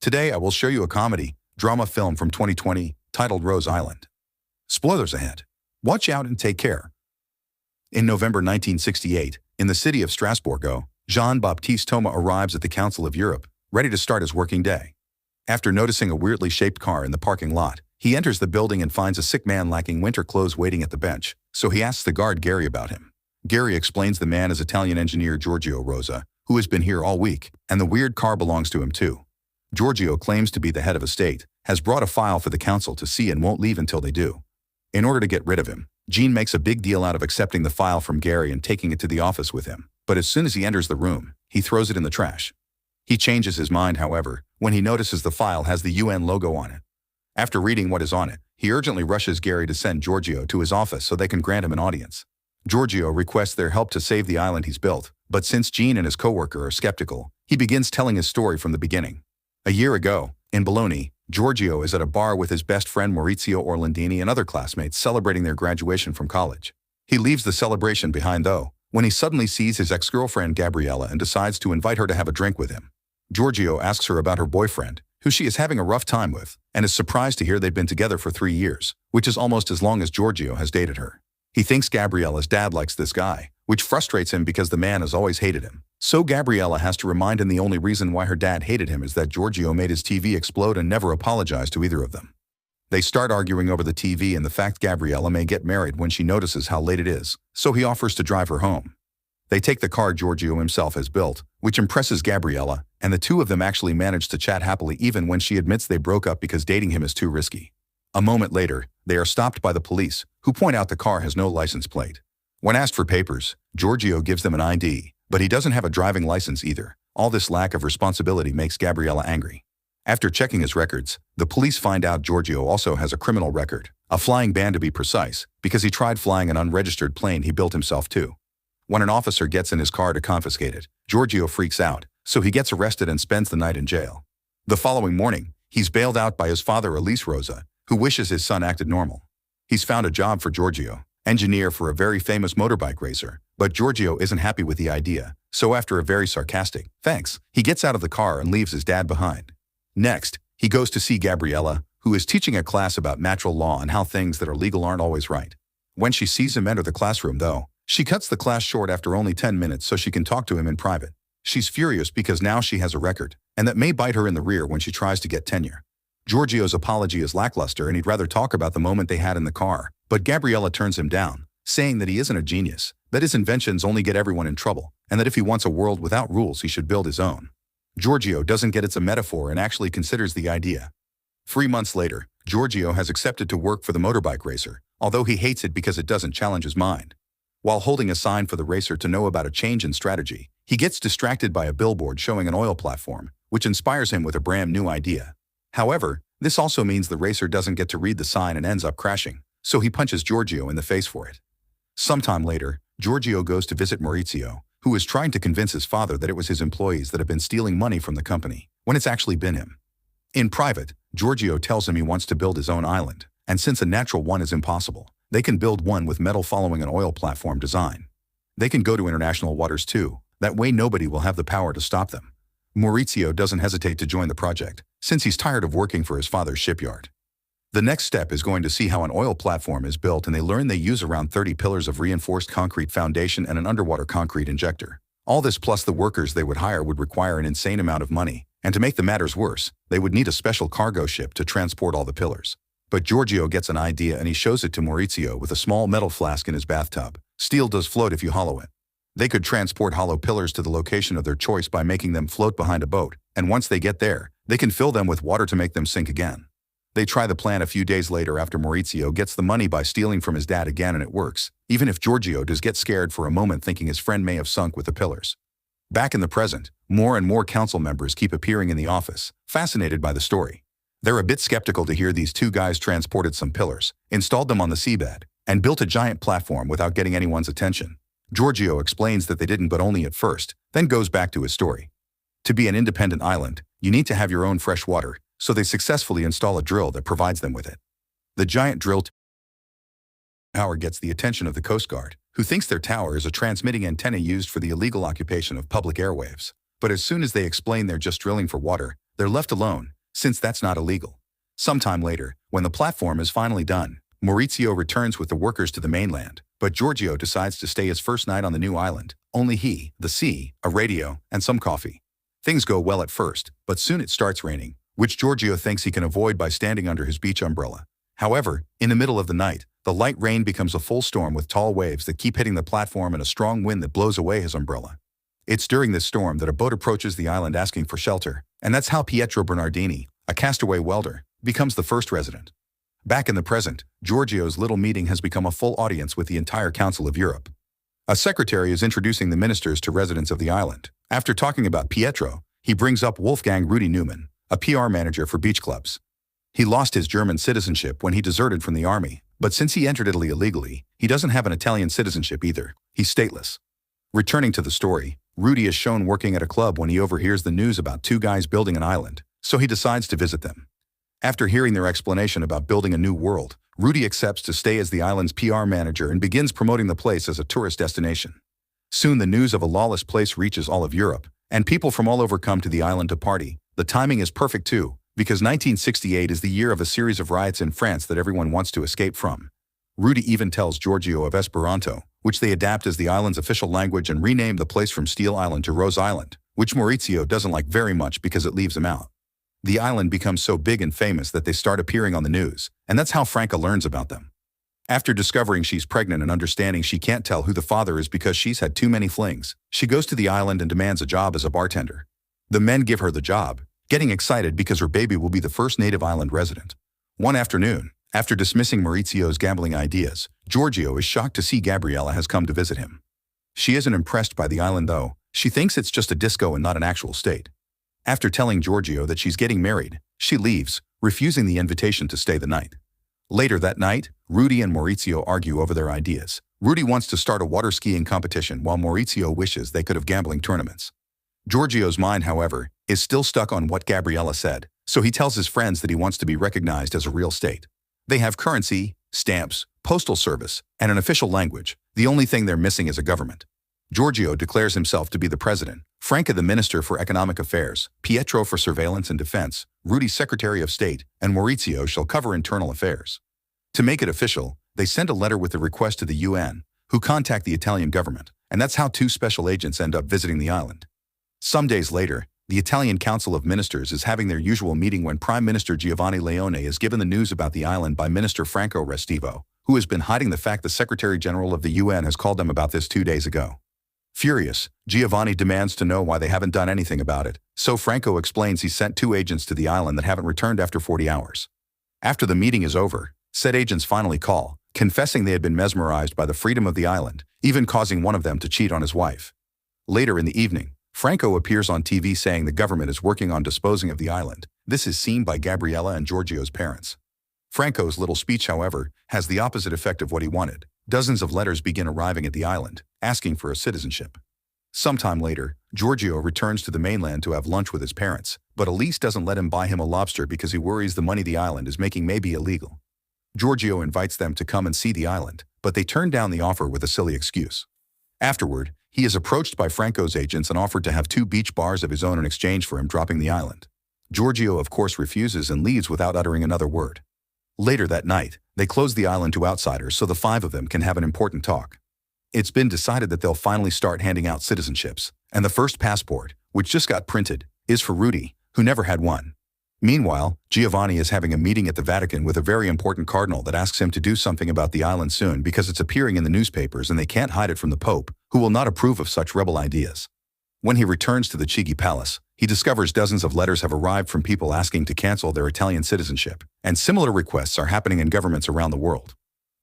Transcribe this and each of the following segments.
Today I will show you a comedy, drama film from 2020 titled Rose Island. Spoilers ahead. Watch out and take care. In November 1968, in the city of Strasbourg, Jean-Baptiste Thomas arrives at the Council of Europe, ready to start his working day. After noticing a weirdly shaped car in the parking lot, he enters the building and finds a sick man lacking winter clothes waiting at the bench, so he asks the guard Gary about him. Gary explains the man is Italian engineer Giorgio Rosa, who has been here all week, and the weird car belongs to him too. Giorgio claims to be the head of a state, has brought a file for the council to see and won't leave until they do. In order to get rid of him, Jean makes a big deal out of accepting the file from Gary and taking it to the office with him, but as soon as he enters the room, he throws it in the trash. He changes his mind, however, when he notices the file has the UN logo on it. After reading what is on it, he urgently rushes Gary to send Giorgio to his office so they can grant him an audience. Giorgio requests their help to save the island he's built, but since Jean and his coworker are skeptical, he begins telling his story from the beginning. A year ago, in Bologna, Giorgio is at a bar with his best friend Maurizio Orlandini and other classmates celebrating their graduation from college. He leaves the celebration behind though, when he suddenly sees his ex-girlfriend Gabriella and decides to invite her to have a drink with him. Giorgio asks her about her boyfriend, who she is having a rough time with, and is surprised to hear they've been together for 3 years, which is almost as long as Giorgio has dated her. He thinks Gabriella's dad likes this guy, which frustrates him because the man has always hated him. So Gabriella has to remind him the only reason why her dad hated him is that Giorgio made his TV explode and never apologized to either of them. They start arguing over the TV and the fact Gabriella may get married when she notices how late it is, so he offers to drive her home. They take the car Giorgio himself has built, which impresses Gabriella, and the two of them actually manage to chat happily even when she admits they broke up because dating him is too risky. A moment later, they are stopped by the police, who point out the car has no license plate. When asked for papers, Giorgio gives them an ID, but he doesn't have a driving license either. All this lack of responsibility makes Gabriella angry. After checking his records, the police find out Giorgio also has a criminal record, a flying ban to be precise, because he tried flying an unregistered plane he built himself too. When an officer gets in his car to confiscate it, Giorgio freaks out, so he gets arrested and spends the night in jail. The following morning, he's bailed out by his father Elise Rosa, who wishes his son acted normal. He's found a job for Giorgio, engineer for a very famous motorbike racer, but Giorgio isn't happy with the idea, so after a very sarcastic "thanks," he gets out of the car and leaves his dad behind. Next, he goes to see Gabriella, who is teaching a class about natural law and how things that are legal aren't always right. When she sees him enter the classroom though, she cuts the class short after only 10 minutes so she can talk to him in private. She's furious because now she has a record, and that may bite her in the rear when she tries to get tenure. Giorgio's apology is lackluster and he'd rather talk about the moment they had in the car, but Gabriella turns him down, saying that he isn't a genius, that his inventions only get everyone in trouble, and that if he wants a world without rules he should build his own. Giorgio doesn't get it's a metaphor and actually considers the idea. 3 months later, Giorgio has accepted to work for the motorbike racer, although he hates it because it doesn't challenge his mind. While holding a sign for the racer to know about a change in strategy, he gets distracted by a billboard showing an oil platform, which inspires him with a brand new idea. However, this also means the racer doesn't get to read the sign and ends up crashing, so he punches Giorgio in the face for it. Sometime later, Giorgio goes to visit Maurizio, who is trying to convince his father that it was his employees that have been stealing money from the company, when it's actually been him. In private, Giorgio tells him he wants to build his own island, and since a natural one is impossible, they can build one with metal following an oil platform design. They can go to international waters too, that way nobody will have the power to stop them. Maurizio doesn't hesitate to join the project, since he's tired of working for his father's shipyard. The next step is going to see how an oil platform is built, and they learn they use around 30 pillars of reinforced concrete foundation and an underwater concrete injector. All this plus the workers they would hire would require an insane amount of money, and to make the matters worse, they would need a special cargo ship to transport all the pillars. But Giorgio gets an idea and he shows it to Maurizio with a small metal flask in his bathtub. Steel does float if you hollow it. They could transport hollow pillars to the location of their choice by making them float behind a boat, and once they get there, they can fill them with water to make them sink again. They try the plan a few days later after Maurizio gets the money by stealing from his dad again, and it works, even if Giorgio does get scared for a moment thinking his friend may have sunk with the pillars. Back in the present, more and more council members keep appearing in the office, fascinated by the story. They're a bit skeptical to hear these two guys transported some pillars, installed them on the seabed, and built a giant platform without getting anyone's attention. Giorgio explains that they didn't, but only at first, then goes back to his story. To be an independent island, you need to have your own fresh water, so they successfully install a drill that provides them with it. The giant drill tower gets the attention of the Coast Guard, who thinks their tower is a transmitting antenna used for the illegal occupation of public airwaves. But as soon as they explain they're just drilling for water, they're left alone, since that's not illegal. Sometime later, when the platform is finally done, Maurizio returns with the workers to the mainland, but Giorgio decides to stay his first night on the new island. Only he, the sea, a radio, and some coffee. Things go well at first, but soon it starts raining, which Giorgio thinks he can avoid by standing under his beach umbrella. However, in the middle of the night, the light rain becomes a full storm with tall waves that keep hitting the platform and a strong wind that blows away his umbrella. It's during this storm that a boat approaches the island asking for shelter, and that's how Pietro Bernardini, a castaway welder, becomes the first resident. Back in the present, Giorgio's little meeting has become a full audience with the entire Council of Europe. A secretary is introducing the ministers to residents of the island. After talking about Pietro, he brings up Wolfgang Rudy Neumann, a PR manager for beach clubs. He lost his German citizenship when he deserted from the army, but since he entered Italy illegally, he doesn't have an Italian citizenship either. He's stateless. Returning to the story, Rudy is shown working at a club when he overhears the news about two guys building an island, so he decides to visit them. After hearing their explanation about building a new world, Rudy accepts to stay as the island's PR manager and begins promoting the place as a tourist destination. Soon the news of a lawless place reaches all of Europe, and people from all over come to the island to party. The timing is perfect too, because 1968 is the year of a series of riots in France that everyone wants to escape from. Rudy even tells Giorgio of Esperanto, which they adapt as the island's official language and rename the place from Steel Island to Rose Island, which Maurizio doesn't like very much because it leaves him out. The island becomes so big and famous that they start appearing on the news, and that's how Franca learns about them. After discovering she's pregnant and understanding she can't tell who the father is because she's had too many flings, she goes to the island and demands a job as a bartender. The men give her the job, getting excited because her baby will be the first native island resident. One afternoon, after dismissing Maurizio's gambling ideas, Giorgio is shocked to see Gabriella has come to visit him. She isn't impressed by the island though. She thinks it's just a disco and not an actual state. After telling Giorgio that she's getting married, she leaves, refusing the invitation to stay the night. Later that night, Rudy and Maurizio argue over their ideas. Rudy wants to start a water skiing competition while Maurizio wishes they could have gambling tournaments. Giorgio's mind, however, is still stuck on what Gabriella said, so he tells his friends that he wants to be recognized as a real state. They have currency, stamps, postal service, and an official language. The only thing they're missing is a government. Giorgio declares himself to be the president, Franca the Minister for Economic Affairs, Pietro for Surveillance and Defense, Rudy Secretary of State, and Maurizio shall cover internal affairs. To make it official, they send a letter with a request to the UN, who contact the Italian government, and that's how two special agents end up visiting the island. Some days later, the Italian Council of Ministers is having their usual meeting when Prime Minister Giovanni Leone is given the news about the island by Minister Franco Restivo, who has been hiding the fact the Secretary General of the UN has called them about this 2 days ago. Furious, Giovanni demands to know why they haven't done anything about it, so Franco explains he sent 2 agents to the island that haven't returned after 40 hours. After the meeting is over, said agents finally call, confessing they had been mesmerized by the freedom of the island, even causing one of them to cheat on his wife. Later in the evening, Franco appears on TV saying the government is working on disposing of the island. This is seen by Gabriella and Giorgio's parents. Franco's little speech, however, has the opposite effect of what he wanted. Dozens of letters begin arriving at the island, asking for a citizenship. Sometime later, Giorgio returns to the mainland to have lunch with his parents, but Elise doesn't let him buy him a lobster because he worries the money the island is making may be illegal. Giorgio invites them to come and see the island, but they turn down the offer with a silly excuse. Afterward, he is approached by Franco's agents and offered to have 2 beach bars of his own in exchange for him dropping the island. Giorgio of course refuses and leaves without uttering another word. Later that night, they close the island to outsiders so the 5 of them can have an important talk. It's been decided that they'll finally start handing out citizenships, and the first passport, which just got printed, is for Rudy, who never had one. Meanwhile, Giovanni is having a meeting at the Vatican with a very important cardinal that asks him to do something about the island soon because it's appearing in the newspapers and they can't hide it from the Pope, who will not approve of such rebel ideas. When he returns to the Chigi Palace, he discovers dozens of letters have arrived from people asking to cancel their Italian citizenship, and similar requests are happening in governments around the world.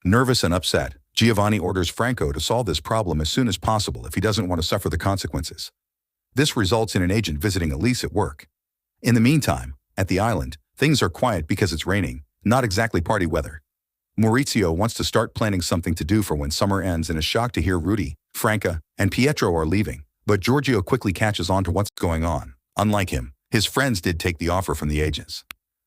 Nervous and upset, Giovanni orders Franco to solve this problem as soon as possible if he doesn't want to suffer the consequences. This results in an agent visiting Elise at work. In the meantime, at the island, things are quiet because it's raining, not exactly party weather. Maurizio wants to start planning something to do for when summer ends and is shocked to hear Rudy, Franca, and Pietro are leaving, but Giorgio quickly catches on to what's going on. Unlike him, his friends did take the offer from the agents.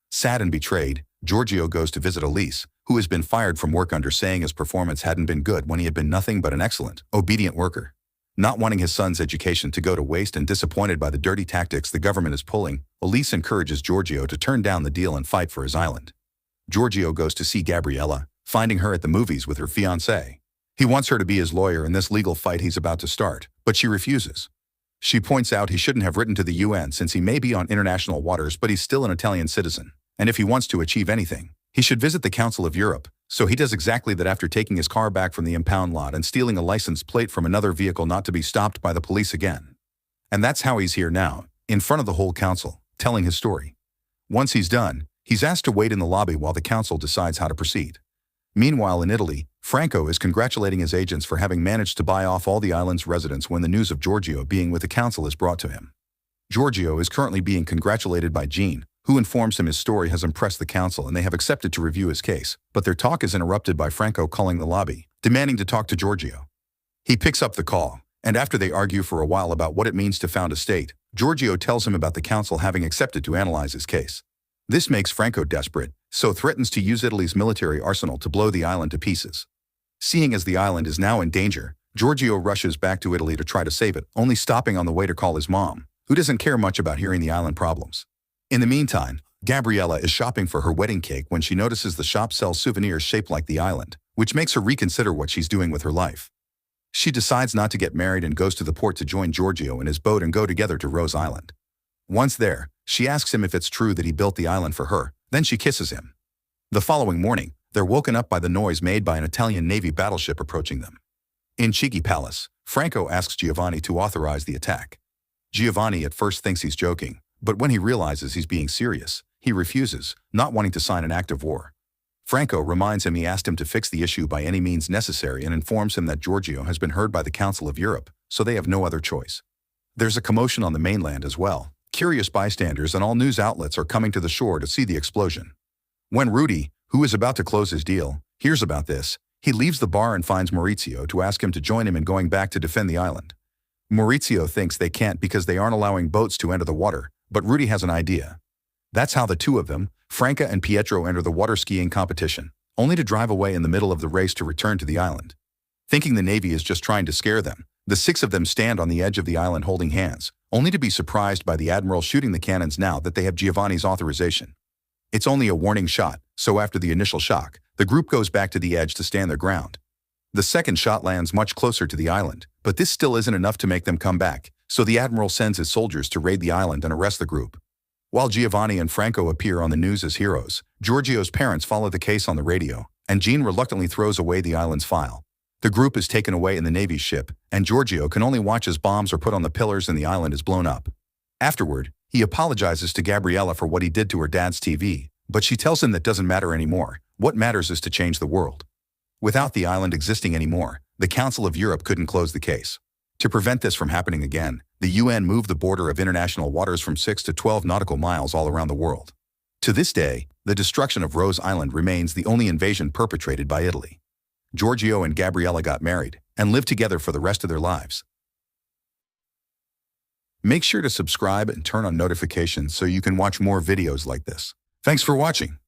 Sad and betrayed, Giorgio goes to visit Elise, who has been fired from work under saying his performance hadn't been good when he had been nothing but an excellent, obedient worker. Not wanting his son's education to go to waste and disappointed by the dirty tactics the government is pulling, Elise encourages Giorgio to turn down the deal and fight for his island. Giorgio goes to see Gabriella, finding her at the movies with her fiancé. He wants her to be his lawyer in this legal fight he's about to start, but she refuses. She points out he shouldn't have written to the UN since he may be on international waters, but he's still an Italian citizen, and if he wants to achieve anything, he should visit the Council of Europe. So he does exactly that after taking his car back from the impound lot and stealing a license plate from another vehicle not to be stopped by the police again. And that's how he's here now, in front of the whole council, telling his story. Once he's done, he's asked to wait in the lobby while the council decides how to proceed. Meanwhile in Italy, Franco is congratulating his agents for having managed to buy off all the island's residents when the news of Giorgio being with the council is brought to him. Giorgio is currently being congratulated by Jean, who informs him his story has impressed the council and they have accepted to review his case, but their talk is interrupted by Franco calling the lobby, demanding to talk to Giorgio. He picks up the call, and after they argue for a while about what it means to found a state, Giorgio tells him about the council having accepted to analyze his case. This makes Franco desperate, so threatens to use Italy's military arsenal to blow the island to pieces. Seeing as the island is now in danger, Giorgio rushes back to Italy to try to save it, only stopping on the way to call his mom, who doesn't care much about hearing the island problems. In the meantime, Gabriella is shopping for her wedding cake when she notices the shop sells souvenirs shaped like the island, which makes her reconsider what she's doing with her life. She decides not to get married and goes to the port to join Giorgio in his boat and go together to Rose Island. Once there, she asks him if it's true that he built the island for her, then she kisses him. The following morning, they're woken up by the noise made by an Italian Navy battleship approaching them. In Chigi Palace, Franco asks Giovanni to authorize the attack. Giovanni at first thinks he's joking, but when he realizes he's being serious, he refuses, not wanting to sign an act of war. Franco reminds him he asked him to fix the issue by any means necessary and informs him that Giorgio has been heard by the Council of Europe, so they have no other choice. There's a commotion on the mainland as well. Curious bystanders and all news outlets are coming to the shore to see the explosion. When Rudy, who is about to close his deal, hears about this, he leaves the bar and finds Maurizio to ask him to join him in going back to defend the island. Maurizio thinks they can't because they aren't allowing boats to enter the water, but Rudy has an idea. That's how the two of them, Franca and Pietro, enter the water skiing competition, only to drive away in the middle of the race to return to the island. Thinking the Navy is just trying to scare them, the six of them stand on the edge of the island holding hands, only to be surprised by the Admiral shooting the cannons now that they have Giovanni's authorization. It's only a warning shot, so after the initial shock, the group goes back to the edge to stand their ground. The second shot lands much closer to the island, but this still isn't enough to make them come back, so the Admiral sends his soldiers to raid the island and arrest the group. While Giovanni and Franco appear on the news as heroes, Giorgio's parents follow the case on the radio, and Jean reluctantly throws away the island's file. The group is taken away in the Navy's ship, and Giorgio can only watch as bombs are put on the pillars and the island is blown up. Afterward, he apologizes to Gabriella for what he did to her dad's TV, but she tells him that doesn't matter anymore. What matters is to change the world. Without the island existing anymore, the Council of Europe couldn't close the case. To prevent this from happening again, the UN moved the border of international waters from 6 to 12 nautical miles all around the world. To this day, the destruction of Rose Island remains the only invasion perpetrated by Italy. Giorgio and Gabriella got married and lived together for the rest of their lives. Make sure to subscribe and turn on notifications so you can watch more videos like this. Thanks for watching.